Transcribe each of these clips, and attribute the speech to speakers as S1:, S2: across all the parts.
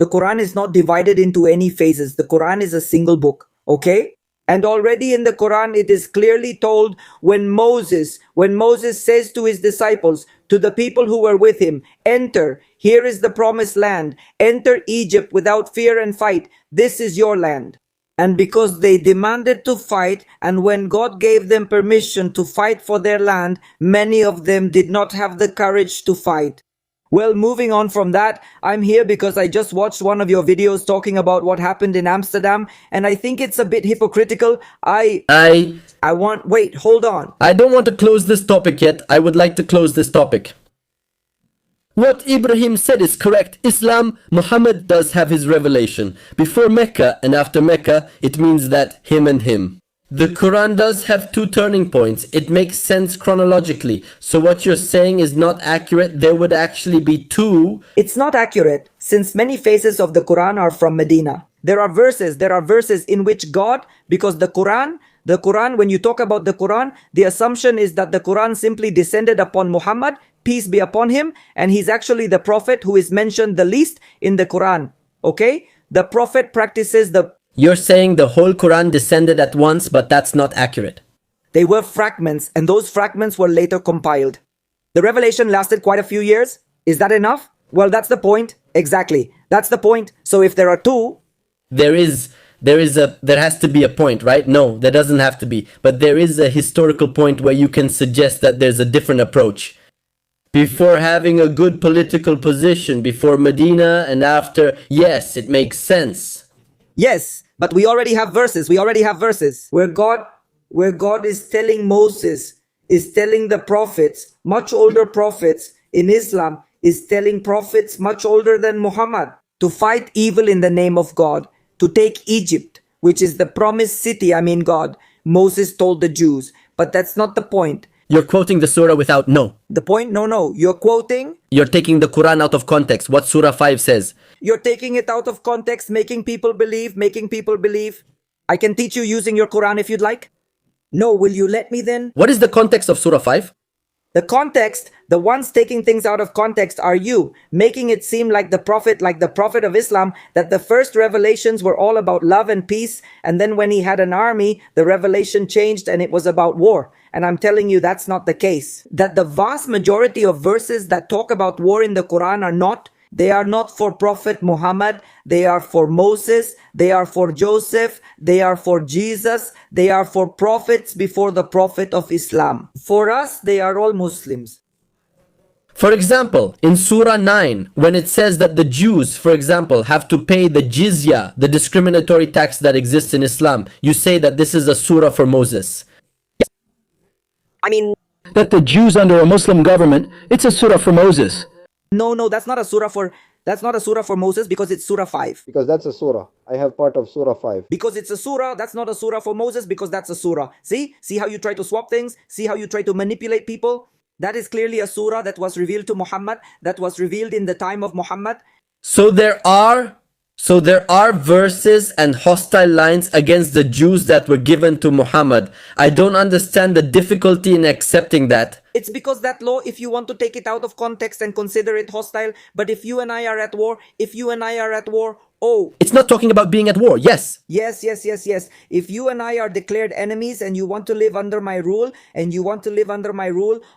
S1: The Quran is not divided into any phases. The Quran is a single book, okay? And already in the Quran, it is clearly told when Moses says to his disciples, to the people who were with him, enter, here is the promised land, enter Egypt without fear and fight, this is your land. And because they demanded to fight, and when God gave them permission to fight for their land, many of them did not have the courage to fight. Well, moving on from that, I'm here because I just watched one of your videos talking about what happened in Amsterdam, and I think it's a bit hypocritical. Wait, hold on.
S2: I don't want to close this topic yet. I would like to close this topic. What Ibrahim said is correct. Muhammad does have his revelation. Before Mecca and after Mecca, it means that him and him. The Quran does have two turning points. It makes sense chronologically. So what you're saying is not accurate. There would actually be two.
S1: It's not accurate, since many phases of the Quran are from Medina. There are verses in which God, because the Quran, when you talk about the Quran, the assumption is that the Quran simply descended upon Muhammad, peace be upon him, and he's actually the prophet who is mentioned the least in the Quran. Okay? The prophet practices the...
S2: You're saying the whole Quran descended at once, but that's not accurate.
S1: They were fragments, and those fragments were later compiled. The revelation lasted quite a few years. Is that enough? Well, that's the point. Exactly. That's the point. So if there are two...
S2: There has to be a point, right? No, there doesn't have to be. But there is a historical point where you can suggest that there's a different approach. Before having a good political position, before Medina and after, yes, it makes sense.
S1: Yes, but we already have verses. Where God is telling Moses, is telling the prophets, much older prophets in Islam, is telling prophets much older than Muhammad to fight evil in the name of God, to take Egypt, which is the promised city, God. Moses told the Jews, but that's not the point.
S2: You're quoting the surah without no.
S1: The point? No. You're quoting.
S2: You're taking the Quran out of context. What Surah 5 says.
S1: You're taking it out of context, making people believe. I can teach you using your Quran if you'd like. No, will you let me then?
S2: What is the context of Surah 5?
S1: The context, the ones taking things out of context are you, making it seem like the prophet of Islam, that the first revelations were all about love and peace, and then when he had an army, the revelation changed and it was about war. And I'm telling you that's not the case. That the vast majority of verses that talk about war in the Quran are not. They are not for Prophet Muhammad, they are for Moses, they are for Joseph, they are for Jesus, they are for prophets before the Prophet of Islam. For us, they are all Muslims.
S2: For example, in Surah 9, when it says that the Jews, for example, have to pay the jizya, the discriminatory tax that exists in Islam, you say that this is a surah for Moses.
S3: That the Jews under a Muslim government, it's a surah for Moses.
S1: No, that's not a surah for Moses because it's Surah 5.
S4: Because that's a surah. I have part of Surah 5.
S1: Because it's a surah, that's not a surah for Moses because that's a surah. See how you try to swap things? See how you try to manipulate people? That is clearly a surah that was revealed to Muhammad, that was revealed in the time of Muhammad.
S2: So there are verses and hostile lines against the Jews that were given to Muhammad. I don't understand the difficulty in accepting that.
S1: It's because that law, if you want to take it out of context and consider it hostile, but if you and I are at war,
S2: it's not talking about being at war, yes.
S1: Yes. If you and I are declared enemies and you want to live under my rule,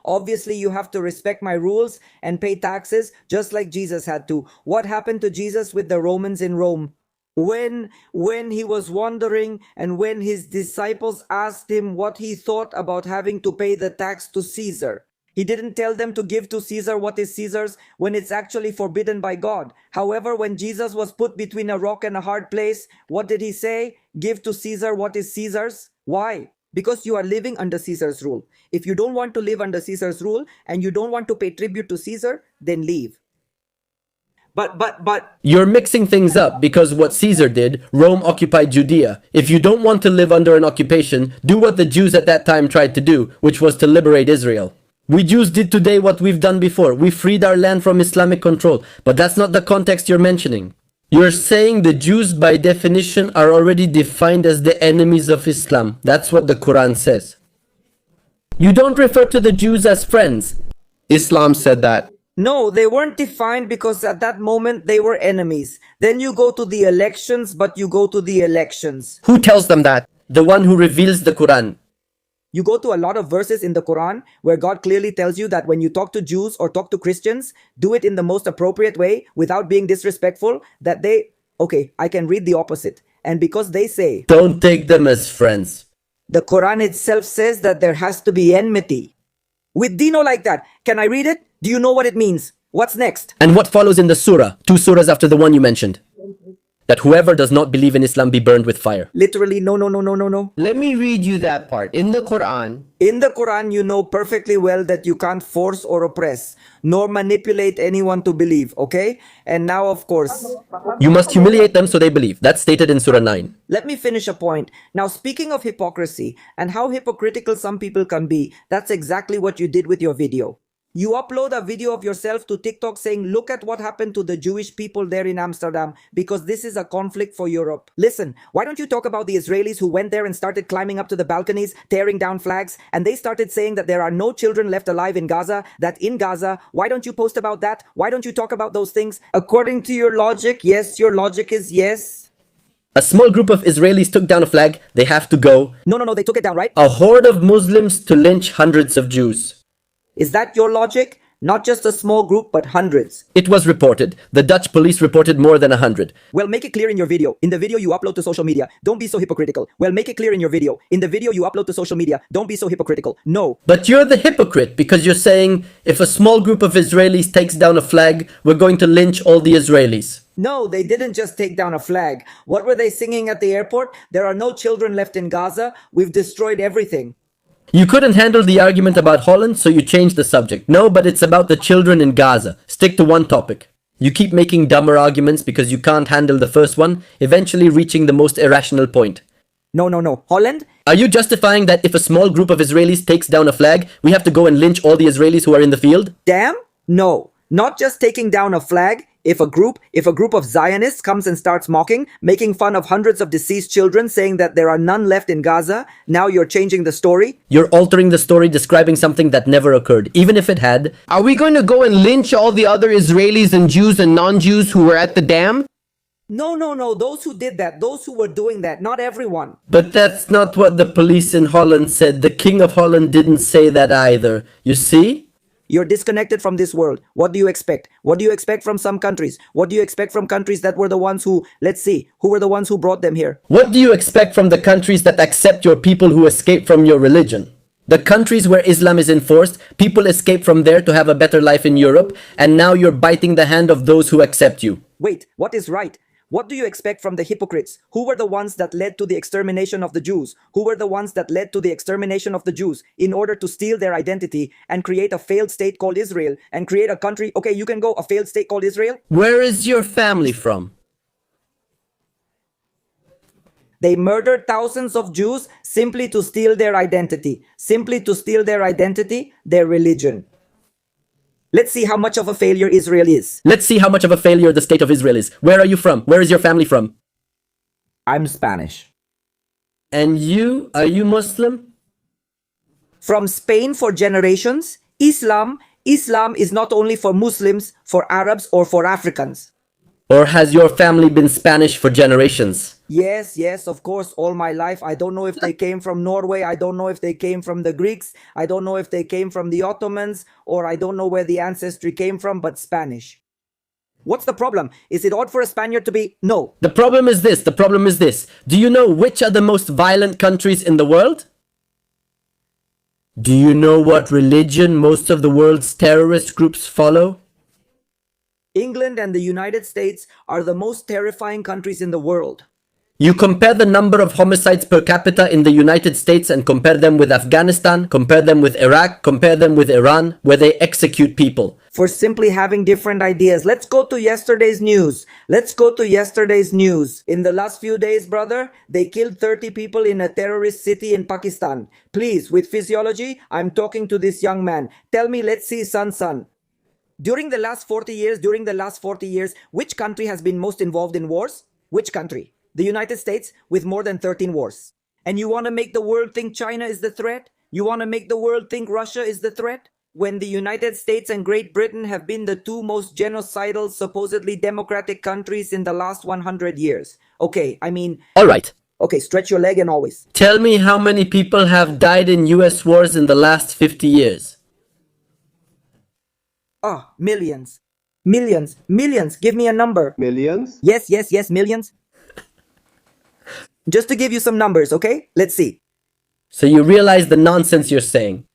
S1: obviously you have to respect my rules and pay taxes, just like Jesus had to. What happened to Jesus with the Romans in Rome? When he was wandering and when his disciples asked him what he thought about having to pay the tax to Caesar, he didn't tell them to give to Caesar what is Caesar's when it's actually forbidden by God. However, when Jesus was put between a rock and a hard place, what did he say? Give to Caesar what is Caesar's. Why? Because you are living under Caesar's rule. If you don't want to live under Caesar's rule and you don't want to pay tribute to Caesar, then leave. But
S2: you're mixing things up because what Caesar did, Rome occupied Judea. If you don't want to live under an occupation, do what the Jews at that time tried to do, which was to liberate Israel. We Jews did today what we've done before. We freed our land from Islamic control, but that's not the context you're mentioning. You're saying the Jews by definition are already defined as the enemies of Islam. That's what the Quran says. You don't refer to the Jews as friends.
S5: Islam said that.
S1: No, they weren't defined because at that moment they were enemies. Then you go to the elections, but you go to the elections.
S2: Who tells them that? The one who reveals the Quran.
S1: You go to a lot of verses in the Quran where God clearly tells you that when you talk to Jews or talk to Christians, do it in the most appropriate way without being disrespectful, that okay, I can read the opposite. And because they say,
S2: Don't take them as friends.
S1: the Quran itself says that there has to be enmity. With Dino like that, can I read it? Do you know what it means? What's next?
S2: And what follows in the surah, 2 surahs after the one you mentioned? That whoever does not believe in Islam be burned with fire.
S1: Literally, no.
S5: Let me read you that part. In the Quran,
S1: In the Quran, you know perfectly well that you can't force or oppress, nor manipulate anyone to believe, okay? And now, of course,
S2: You must humiliate them so they believe. That's stated in surah 9.
S1: let me finish a point. Now, speaking of hypocrisy and how hypocritical some people can be, that's exactly what you did with your video. You upload a video of yourself to TikTok saying, look at what happened to the Jewish people there in Amsterdam because this is a conflict for Europe. Listen, why don't you talk about the Israelis who went there and started climbing up to the balconies, tearing down flags, and they started saying that there are no children left alive in Gaza, that in Gaza, why don't you post about that? Why don't you talk about those things? According to your logic, yes, your logic is yes.
S2: A small group of Israelis took down a flag. They have to go.
S1: No, they took it down, right?
S2: A horde of Muslims to lynch hundreds of Jews.
S1: Is that your logic? Not just a small group, but hundreds.
S2: It was reported. The Dutch police reported more than 100.
S1: Well, make it clear in your video. In the video you upload to social media, don't be so hypocritical. Well, make it clear in your video. In the video you upload to social media, don't be so hypocritical. No.
S2: But you're the hypocrite because you're saying if a small group of Israelis takes down a flag, we're going to lynch all the Israelis.
S1: No, they didn't just take down a flag. What were they singing at the airport? There are no children left in Gaza. We've destroyed everything.
S2: You couldn't handle the argument about Holland, so you changed the subject. No, but it's about the children in Gaza. Stick to one topic. You keep making dumber arguments because you can't handle the first one, eventually reaching the most irrational point.
S1: No. Holland?
S2: Are you justifying that if a small group of Israelis takes down a flag, we have to go and lynch all the Israelis who are in the field?
S1: Damn? No. Not just taking down a flag. If a group of Zionists comes and starts mocking, making fun of hundreds of deceased children, saying that there are none left in Gaza, now you're changing the story?
S2: You're altering the story, describing something that never occurred, even if it had.
S5: are we going to go and lynch all the other Israelis and Jews and non-Jews who were at the dam?
S1: No. Those who did that, those who were doing that, not everyone.
S2: But that's not what the police in Holland said. The King of Holland didn't say that either. You see?
S1: You're disconnected from this world. What do you expect? What do you expect from some countries? What do you expect from countries that were the ones who, who were the ones who brought them here?
S2: What do you expect from the countries that accept your people who escape from your religion? The countries where Islam is enforced, people escape from there to have a better life in Europe, and now you're biting the hand of those who accept you.
S1: Wait, what is right? What do you expect from the hypocrites? Who were the ones that led to the extermination of the Jews? Who were the ones that led to the extermination of the Jews in order to steal their identity and create a failed state called Israel and create a country? Okay, you can go, a failed state called Israel.
S2: Where is your family from?
S1: They murdered thousands of Jews simply to steal their identity, their religion. Let's see how much of a failure Israel is.
S2: Let's see how much of a failure the state of Israel is. Where are you from? Where is your family from?
S1: I'm Spanish.
S2: And you? Are you Muslim?
S1: From Spain for generations. Islam is not only for Muslims, for Arabs or for Africans.
S2: Or has your family been Spanish for generations?
S1: Yes, of course, all my life. I don't know if they came from Norway. I don't know if they came from the Greeks. I don't know if they came from the Ottomans, or I don't know where the ancestry came from, but Spanish. What's the problem? Is it odd for a Spaniard to be? No.
S2: The problem is this. Do you know which are the most violent countries in the world? Do you know what religion most of the world's terrorist groups follow?
S1: England and the United States are the most terrifying countries in the world.
S2: You compare the number of homicides per capita in the United States and compare them with Afghanistan, compare them with Iraq, compare them with Iran, where they execute people.
S1: For simply having different ideas. Let's go to yesterday's news. In the last few days, brother, they killed 30 people in a terrorist city in Pakistan. Please, with physiology, I'm talking to this young man. Tell me, let's see, son. During the last 40 years, which country has been most involved in wars? Which country? The United States, with more than 13 wars. And you want to make the world think China is the threat? You want to make the world think Russia is the threat? when the United States and Great Britain have been the two most genocidal, supposedly democratic countries in the last 100 years. Okay, I mean,
S2: Alright.
S1: okay, stretch your leg and always.
S2: Tell me how many people have died in US wars in the last 50 years.
S1: Ah, millions. Millions. Millions. Give me a number.
S4: Millions?
S1: Yes, yes, yes, millions. Just to give you some numbers, okay? Let's see.
S2: So you realize the nonsense you're saying.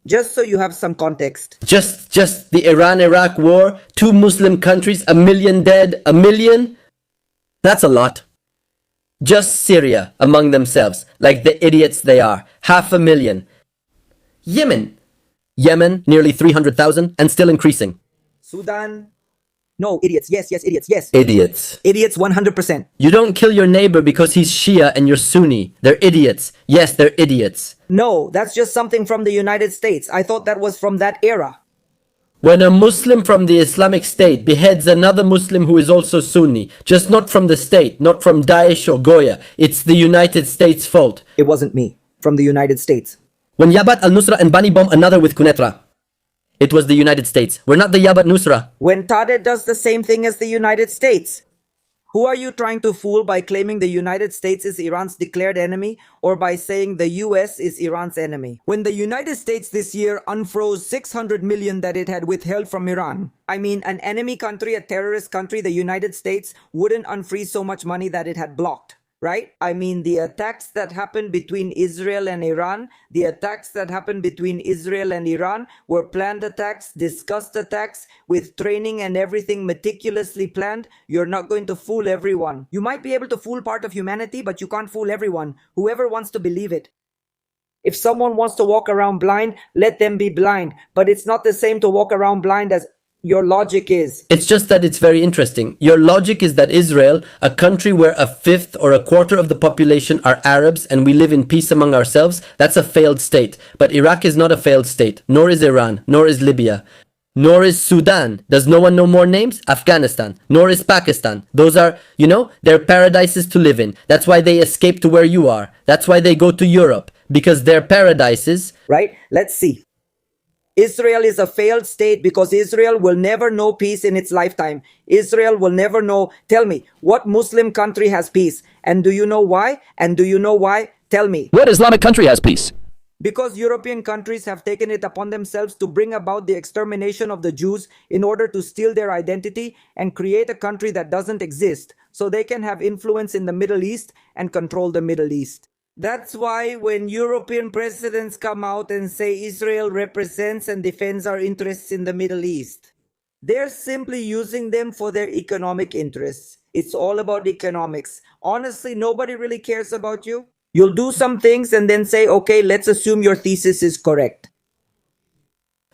S1: Just so you have some context.
S2: Just the Iran-Iraq war, 2 Muslim countries, 1 million dead, 1 million? That's a lot. Just Syria among themselves, like the idiots they are, 500,000. Yemen, nearly 300,000 and still increasing.
S1: Sudan. No, idiots. Yes, yes, idiots. Yes.
S2: Idiots.
S1: Idiots 100%.
S2: You don't kill your neighbor because he's Shia and you're Sunni. They're idiots. Yes, they're idiots.
S1: No, that's just something from the United States. I thought that was from that era.
S2: When a Muslim from the Islamic State beheads another Muslim who is also Sunni, just not from the state, not from Daesh or Goya, it's the United States' fault.
S1: It wasn't me. From the United States.
S2: When Yabat al-Nusra and Bani bomb another with Kunetra, it was the United States. We're not the Yabat Nusra.
S1: When Tade does the same thing as the United States. Who are you trying to fool by claiming the United States is Iran's declared enemy or by saying the US is Iran's enemy? When the United States this year unfroze 600 million that it had withheld from Iran, I mean an enemy country, a terrorist country, the United States wouldn't unfreeze so much money that it had blocked. Right? I mean, the attacks that happened between Israel and Iran, were planned attacks, discussed attacks, with training and everything meticulously planned. You're not going to fool everyone. You might be able to fool part of humanity, but you can't fool everyone. Whoever wants to believe it. If someone wants to walk around blind, let them be blind. But it's not the same to walk around blind as your logic is.
S2: It's just that it's very interesting. Your logic is that Israel, a country where 1/5 or 1/4 of the population are Arabs and we live in peace among ourselves, that's a failed state. But Iraq is not a failed state, nor is Iran, nor is Libya, nor is Sudan. Does no one know more names? Afghanistan, nor is Pakistan. Those are, they're paradises to live in. That's why they escape to where you are. That's why they go to Europe, because they're paradises.
S1: Right? Let's see. Israel is a failed state because Israel will never know peace in its lifetime. Israel will never know. Tell me, what Muslim country has peace? And do you know why? Tell me.
S3: What Islamic country has peace?
S1: Because European countries have taken it upon themselves to bring about the extermination of the Jews in order to steal their identity and create a country that doesn't exist, so they can have influence in the Middle East and control the Middle East. That's why when European presidents come out and say Israel represents and defends our interests in the Middle East, they're simply using them for their economic interests. It's all about economics. Honestly, nobody really cares about you. You'll do some things and then say, okay, let's assume your thesis is correct.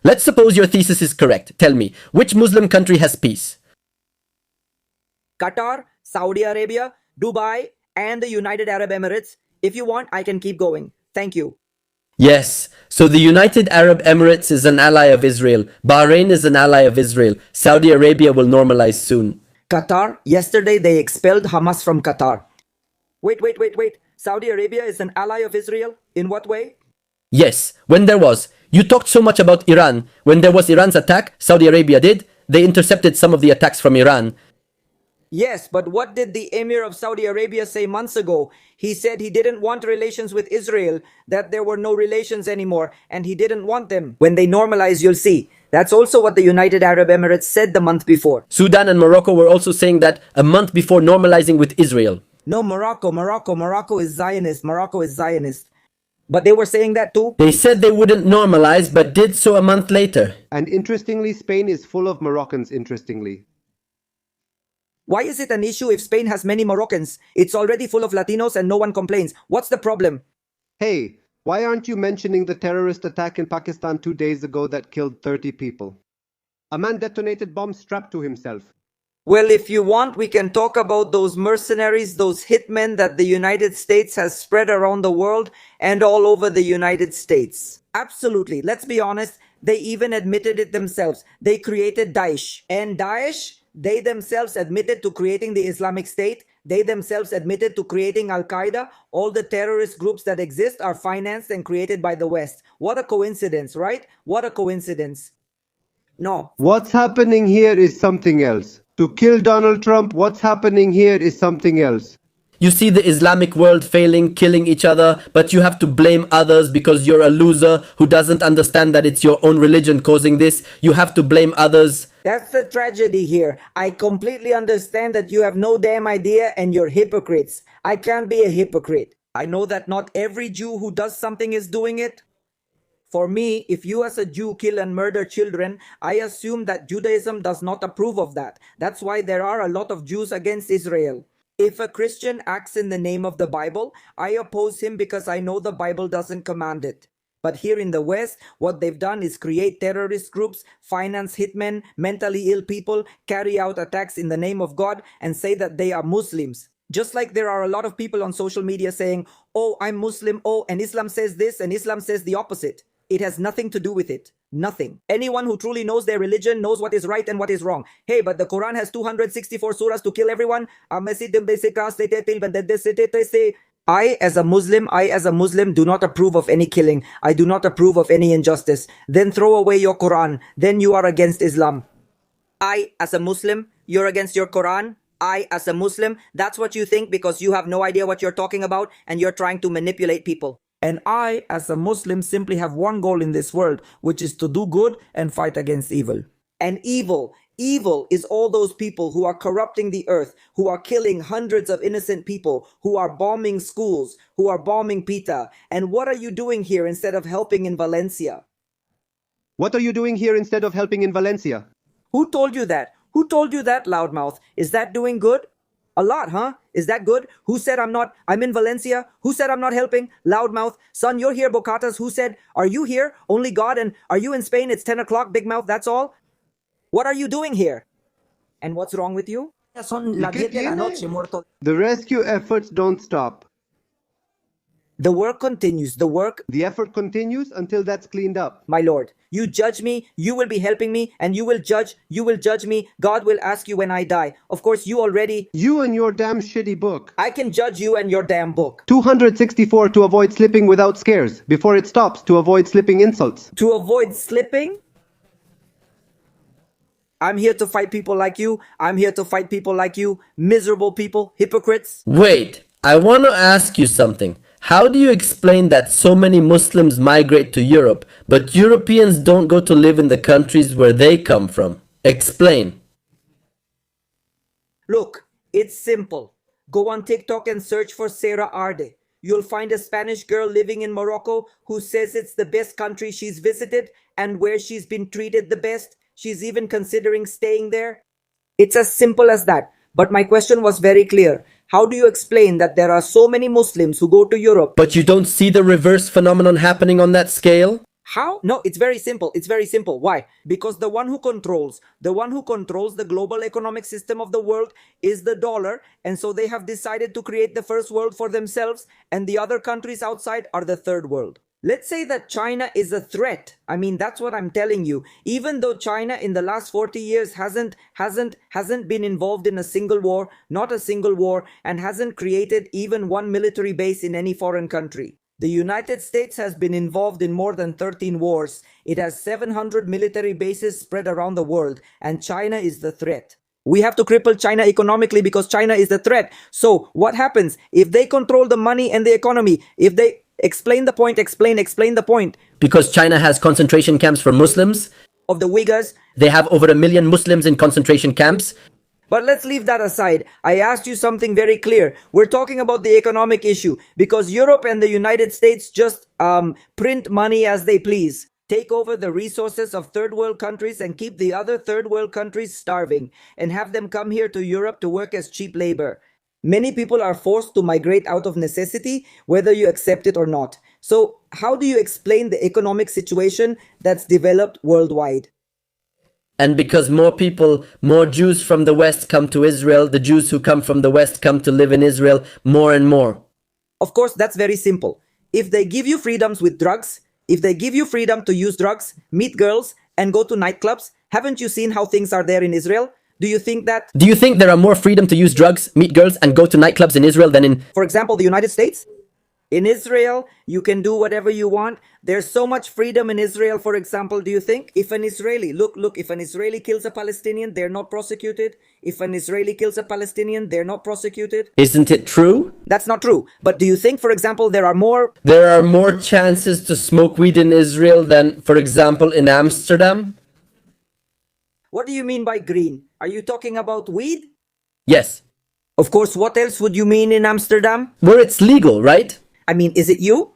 S2: Let's suppose your thesis is correct. Tell me, which Muslim country has peace?
S1: Qatar, Saudi Arabia, Dubai, and the United Arab Emirates. If you want, I can keep going. Thank you.
S2: Yes, so the United Arab Emirates is an ally of Israel. Bahrain is an ally of Israel. Saudi Arabia will normalize soon.
S1: Qatar, yesterday they expelled Hamas from Qatar. Wait. Saudi Arabia is an ally of Israel? In what way?
S2: Yes, when there was. You talked so much about Iran. When there was Iran's attack, Saudi Arabia did. They intercepted some of the attacks from Iran.
S1: Yes, but what did the Emir of Saudi Arabia say months ago? He said he didn't want relations with Israel, that there were no relations anymore, and he didn't want them. When they normalize, you'll see. That's also what the United Arab Emirates said the month before.
S2: Sudan and Morocco were also saying that a month before normalizing with Israel.
S1: No, Morocco is Zionist. But they were saying that too.
S2: They said they wouldn't normalize, but did so a month later.
S4: And interestingly, Spain is full of Moroccans, interestingly.
S1: Why is it an issue if Spain has many Moroccans? It's already full of Latinos and no one complains. What's the problem?
S4: Hey, why aren't you mentioning the terrorist attack in Pakistan 2 days ago that killed 30 people? A man detonated bombs strapped to himself.
S1: Well, if you want, we can talk about those mercenaries, those hitmen that the United States has spread around the world and all over the United States. Absolutely. Let's be honest. They even admitted it themselves. They created Daesh. And Daesh, they themselves admitted to creating the Islamic State. They themselves admitted to creating Al-Qaeda. All the terrorist groups that exist are financed and created by the West. What a coincidence, right? What a coincidence. No.
S4: What's happening here is something else. To kill Donald Trump, what's happening here is something else.
S2: You see the Islamic world failing, killing each other, but you have to blame others because you're a loser who doesn't understand that it's your own religion causing this. You have to blame others.
S1: That's the tragedy here. I completely understand that you have no damn idea and you're hypocrites. I can't be a hypocrite. I know that not every Jew who does something is doing it. For me, if you as a Jew kill and murder children, I assume that Judaism does not approve of that. That's why there are a lot of Jews against Israel. If a Christian acts in the name of the Bible, I oppose him because I know the Bible doesn't command it. But here in the West, what they've done is create terrorist groups, finance hitmen, mentally ill people, carry out attacks in the name of God, and say that they are Muslims. Just like there are a lot of people on social media saying, oh, I'm Muslim, oh, and Islam says this, and Islam says the opposite. It has nothing to do with it. Nothing. Anyone who truly knows their religion knows what is right and what is wrong. Hey, but the Quran has 264 surahs to kill everyone. I as a Muslim do not approve of any killing. I do not approve of any injustice. Then throw away your Quran. Then you are against Islam. I as a Muslim, you're against your Quran. I as a Muslim, that's what you think because you have no idea what you're talking about and you're trying to manipulate people. And I, as a Muslim, simply have one goal in this world, which is to do good and fight against evil. And evil is all those people who are corrupting the earth, who are killing hundreds of innocent people, who are bombing schools, who are bombing PETA. And what are you doing here instead of helping in Valencia?
S4: What are you doing here instead of helping in Valencia?
S1: Who told you that? Who told you that, loudmouth? Is that doing good? A lot, huh? Is that good? Who said I'm in Valencia? Who said I'm not helping? Loudmouth. Son, you're here, Bocatas. Who said, are you here? Only God. And are you in Spain? It's 10 o'clock, big mouth. That's all. What are you doing here? And what's wrong with you? Son las 10 de la noche, muerto.
S4: The rescue efforts don't stop.
S1: The work continues.
S4: The effort continues until that's cleaned up.
S1: My Lord, you judge me, you will be helping me, and you will judge me. God will ask you when I die. Of course, you
S4: and your damn shitty book.
S1: I can judge you and your damn book.
S4: 264 to avoid slipping without scares. Before it stops, to avoid slipping insults.
S1: To avoid slipping? I'm here to fight people like you. Miserable people, hypocrites.
S2: Wait, I want to ask you something. How do you explain that so many Muslims migrate to Europe, but Europeans don't go to live in the countries where they come from? Explain.
S1: Look, it's simple. Go on TikTok and search for Sarah Arde. You'll find a Spanish girl living in Morocco who says it's the best country she's visited and where she's been treated the best. She's even considering staying there. It's as simple as that. But my question was very clear. How do you explain that there are so many Muslims who go to Europe?
S2: But you don't see the reverse phenomenon happening on that scale?
S1: How? No, it's very simple. Why? Because the one who controls the global economic system of the world is the dollar. And so they have decided to create the first world for themselves. And the other countries outside are the third world. Let's say that China is a threat. I mean, that's what I'm telling you. Even though China in the last 40 years hasn't been involved in a single war, not a single war, and hasn't created even one military base in any foreign country. The United States has been involved in more than 13 wars. It has 700 military bases spread around the world, and China is the threat. We have to cripple China economically because China is the threat. So what happens if they control the money and the economy? If they explain the point.
S2: Because China has concentration camps for Muslims?
S1: Of the Uyghurs?
S2: They have over 1 million Muslims in concentration camps?
S1: But let's leave that aside. I asked you something very clear. We're talking about the economic issue because Europe and the United States just print money as they please. Take over the resources of third world countries and keep the other third world countries starving and have them come here to Europe to work as cheap labor. Many people are forced to migrate out of necessity, whether you accept it or not. So how do you explain the economic situation that's developed worldwide?
S2: And because more Jews from the West come to Israel, the Jews who come from the West come to live in Israel more and more.
S1: Of course, that's very simple. If they give you freedoms with drugs, if they give you freedom to use drugs, meet girls, and go to nightclubs, haven't you seen how things are there in Israel? Do you think that,
S2: Do you think there are more freedom to use drugs, meet girls, and go to nightclubs in Israel than in...
S1: for example, the United States? In Israel, you can do whatever you want. There's so much freedom in Israel, for example. Do you think if an Israeli, look, if an Israeli kills a Palestinian, they're not prosecuted? If an Israeli kills a Palestinian, they're not prosecuted?
S2: Isn't it true?
S1: That's not true. But do you think, for example, there are more...
S2: There are more chances to smoke weed in Israel than, for example, in Amsterdam?
S1: What do you mean by green? Are you talking about weed?
S2: Yes.
S1: Of course, what else would you mean in Amsterdam?
S2: Where it's legal, right?
S1: I mean, is it you?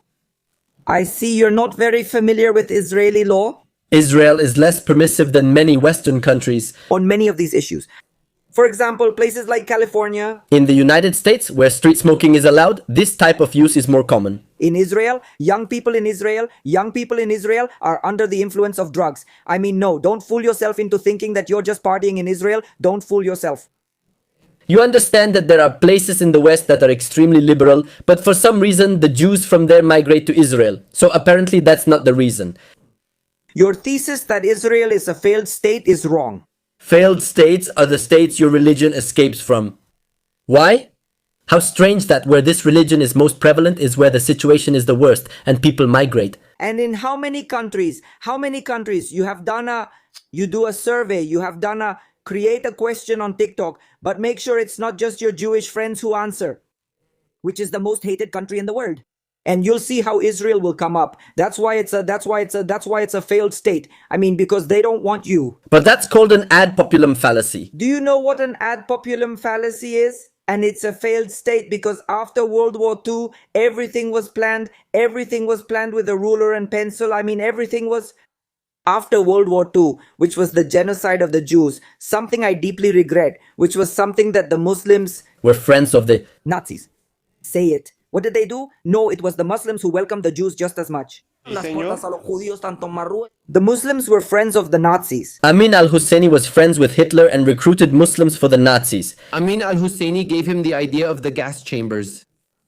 S1: I see you're not very familiar with Israeli law
S2: Israel is less permissive than many Western countries.
S1: on many of these issues. For example, places like California,
S2: In the United States, where street smoking is allowed, this type of use is more common.
S1: in Israel, young people in Israel are under the influence of drugs. I mean, no, don't fool yourself into thinking that you're just partying in Israel. Don't fool yourself.
S2: You understand that there are places in the West that are extremely liberal, but for some reason the Jews from there migrate to Israel. So apparently that's not the reason.
S1: Your thesis that Israel is a failed state is wrong.
S2: Failed states are the states your religion escapes from. Why? How strange that where this religion is most prevalent is where the situation is the worst and people migrate.
S1: And in how many countries you have done you do a survey, you have done create a question on TikTok, but make sure it's not just your Jewish friends who answer, which is the most hated country in the world. And you'll see how Israel will come up. That's why it's a failed state. I mean, because they don't want you.
S2: But that's called an ad populum fallacy.
S1: Do you know what an ad populum fallacy is? And it's a failed state because after World War II, everything was planned. Everything was planned with a ruler and pencil. I mean, everything was... After World War II, which was the genocide of the Jews, something I deeply regret, which was something that the Muslims...
S2: We're friends of the...
S1: Nazis. Say it. What did they do? No, it was the Muslims who welcomed the Jews just as much. The Muslims were friends of the Nazis.
S2: Amin al-Husseini was friends with Hitler and recruited Muslims for the Nazis.
S5: Amin al-Husseini gave him the idea of the gas chambers.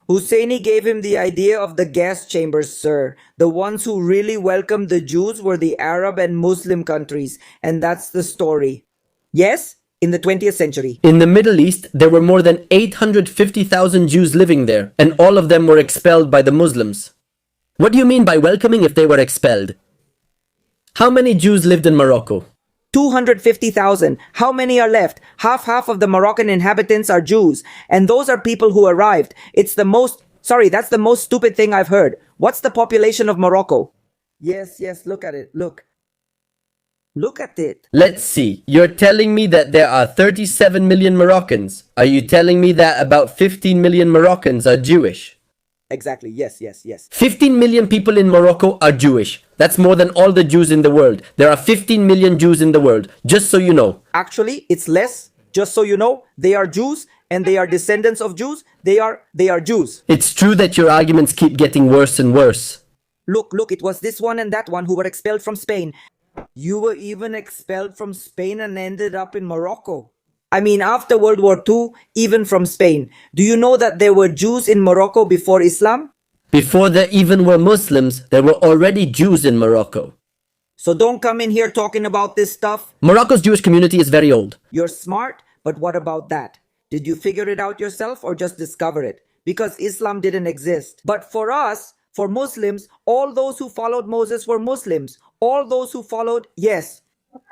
S1: Husseini gave him the idea of the gas chambers, sir. The ones who really welcomed the Jews were the Arab and Muslim countries, and that's the story. Yes? In the 20th century.
S2: In the Middle East, there were more than 850,000 Jews living there, and all of them were expelled by the Muslims. What do you mean by welcoming if they were expelled? How many Jews lived in Morocco?
S1: 250,000. How many are left? Half of the Moroccan inhabitants are Jews, and those are people who arrived. That's the most stupid thing I've heard. What's the population of Morocco? Yes, look at it. Look at it.
S2: Let's see. You're telling me that there are 37 million Moroccans. Are you telling me that about 15 million Moroccans are Jewish?
S1: Exactly. Yes.
S2: 15 million people in Morocco are Jewish. That's more than all the Jews in the world. There are 15 million Jews in the world, just so you know.
S1: Actually, it's less. Just so you know, they are Jews and they are descendants of Jews. They are Jews.
S2: It's true that your arguments keep getting worse and worse.
S1: Look, it was this one and that one who were expelled from Spain. You were even expelled from Spain and ended up in Morocco. I mean, after World War II, even from Spain. Do you know that there were Jews in Morocco before Islam?
S2: Before there even were Muslims, there were already Jews in Morocco.
S1: So don't come in here talking about this stuff.
S2: Morocco's Jewish community is very old.
S1: You're smart, but what about that? Did you figure it out yourself or just discover it? Because Islam didn't exist. But for us, for Muslims, all those who followed Moses were Muslims. All those who followed, yes.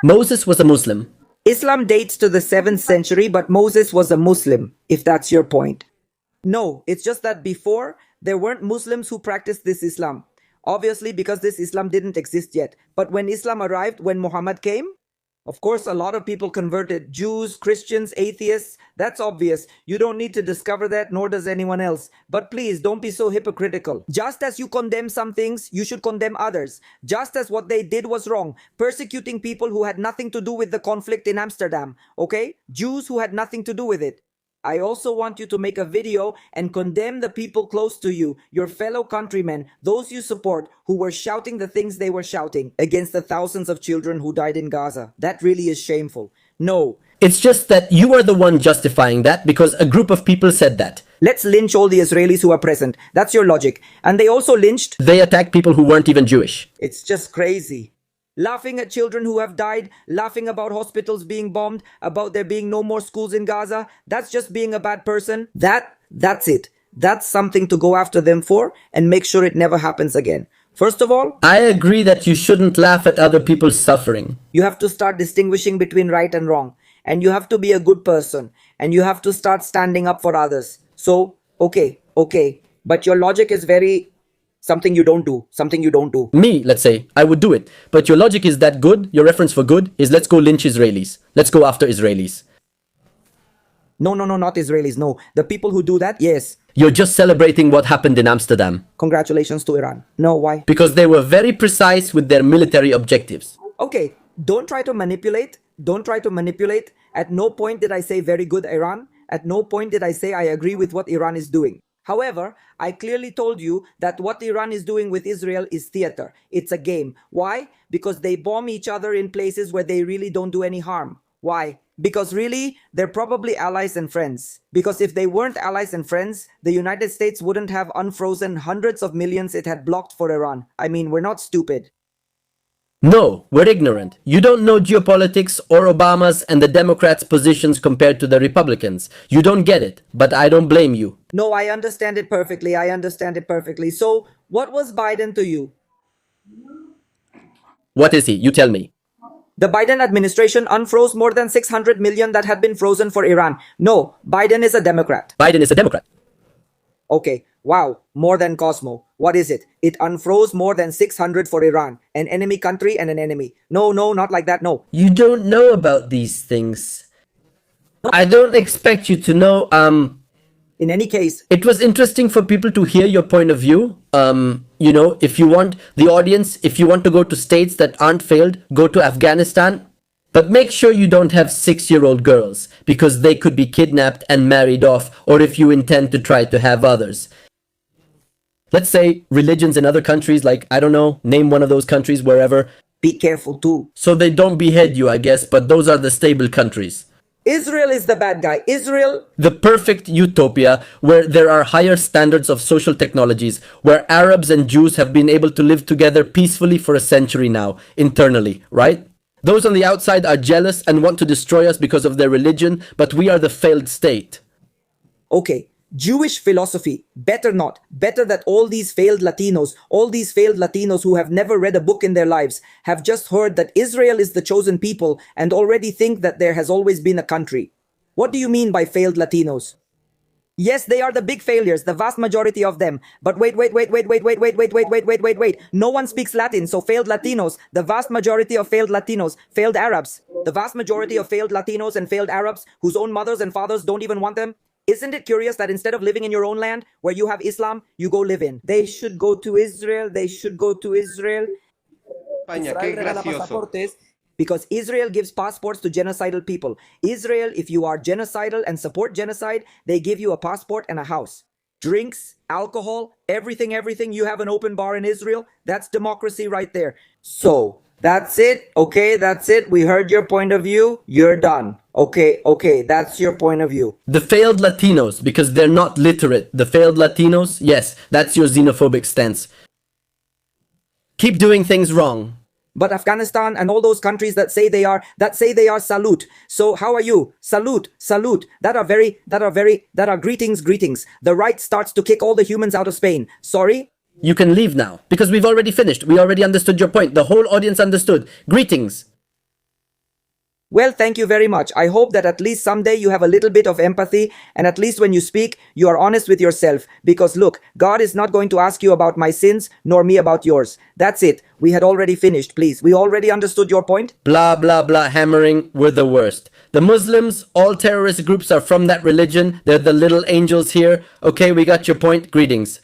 S2: Moses was a Muslim.
S1: Islam dates to the 7th century, but Moses was a Muslim, if that's your point. No, it's just that before, there weren't Muslims who practiced this Islam. Obviously, because this Islam didn't exist yet. But when Islam arrived, when Muhammad came, of course, a lot of people converted. Jews, Christians, atheists. That's obvious. You don't need to discover that, nor does anyone else. But please, don't be so hypocritical. Just as you condemn some things, you should condemn others. Just as what they did was wrong. Persecuting people who had nothing to do with the conflict in Amsterdam. Okay? Jews who had nothing to do with it. I also want you to make a video and condemn the people close to you, your fellow countrymen, those you support, who were shouting the things they were shouting against the thousands of children who died in Gaza. That really is shameful. No.
S2: It's just that you are the one justifying that because a group of people said that.
S1: Let's lynch all the Israelis who are present. That's your logic. And they also lynched...
S2: They attacked people who weren't even Jewish.
S1: It's just crazy. Laughing at children who have died, laughing about hospitals being bombed, about there being no more schools in Gaza, that's just being a bad person. That's it. That's something to go after them for and make sure it never happens again. First of all,
S2: I agree that you shouldn't laugh at other people's suffering.
S1: you have to start distinguishing between right and wrong. And you have to be a good person. And you have to start standing up for others. So, okay. But your logic is very something you don't do.
S2: Me, let's say, I would do it. But your logic is that good, your reference for good is let's go lynch Israelis. Let's go after Israelis.
S1: No, not Israelis. No. The people who do that, yes.
S2: You're just celebrating what happened in Amsterdam.
S1: Congratulations to Iran. No, why?
S2: Because they were very precise with their military objectives.
S1: Okay, don't try to manipulate. At no point did I say very good Iran. At no point did I say I agree with what Iran is doing. However, I clearly told you that what Iran is doing with Israel is theater. It's a game. Why? Because they bomb each other in places where they really don't do any harm. Why? Because really, they're probably allies and friends. Because if they weren't allies and friends, the United States wouldn't have unfrozen hundreds of millions it had blocked for Iran. I mean, we're not stupid.
S2: No, we're ignorant. You don't know geopolitics or Obama's and the Democrats' positions compared to the Republicans. You don't get it, but I don't blame you.
S1: No, I understand it perfectly. So, what was Biden to you?
S2: What is he? You tell me.
S1: The Biden administration unfroze more than 600 million that had been frozen for Iran. No, Biden is a Democrat.
S2: Biden is a Democrat.
S1: Okay, wow, more than Cosmo. What is it? It unfroze more than 600 for Iran. An enemy country and an enemy. No, not like that, no.
S2: You don't know about these things. I don't expect you to know,
S1: In any case,
S2: It was interesting for people to hear your point of view. If you want the audience, if you want to go to states that aren't failed, go to Afghanistan. But make sure you don't have 6-year-old girls, because they could be kidnapped and married off, or if you intend to try to have others. Let's say religions in other countries, like, I don't know, name one of those countries, wherever.
S1: be careful too.
S2: So they don't behead you, I guess, but those are the stable countries.
S1: Israel is the bad guy. Israel.
S2: The perfect utopia where there are higher standards of social technologies, where Arabs and Jews have been able to live together peacefully for a century now, internally, right? Those on the outside are jealous and want to destroy us because of their religion, but we are the failed state.
S1: Okay, Jewish philosophy. Better not. Better that all these failed Latinos who have never read a book in their lives, have just heard that Israel is the chosen people and already think that there has always been a country. What do you mean by failed Latinos? Yes, they are the big failures, the vast majority of them. But wait. No one speaks Latin, so failed Latinos, the vast majority of failed Latinos, failed Arabs, the vast majority of failed Latinos and failed Arabs whose own mothers and fathers don't even want them. Isn't it curious that instead of living in your own land where you have Islam, you go live in? They should go to Israel.
S4: España, qué gracioso.
S1: Because Israel gives passports to genocidal people. Israel, if you are genocidal and support genocide, they give you a passport and a house. Drinks, alcohol, everything. You have an open bar in Israel. That's democracy right there. So, that's it. Okay, that's it. We heard your point of view. You're done. Okay, that's your point of view.
S2: The failed Latinos, because they're not literate. The failed Latinos, yes, that's your xenophobic stance. Keep doing things wrong.
S1: But Afghanistan and all those countries that say they are salute. So how are you? Salute. That are greetings. The right starts to kick all the humans out of Spain. Sorry?
S2: You can leave now, because we've already finished. We already understood your point. The whole audience understood. Greetings.
S1: Well, thank you very much. I hope that at least someday you have a little bit of empathy, and at least when you speak, you are honest with yourself. Because look, God is not going to ask you about my sins, nor me about yours. That's it. We had already finished, please. We already understood your point.
S2: Blah, blah, blah, hammering. We're the worst. The Muslims, all terrorist groups are from that religion. They're the little angels here. Okay, we got your point. Greetings.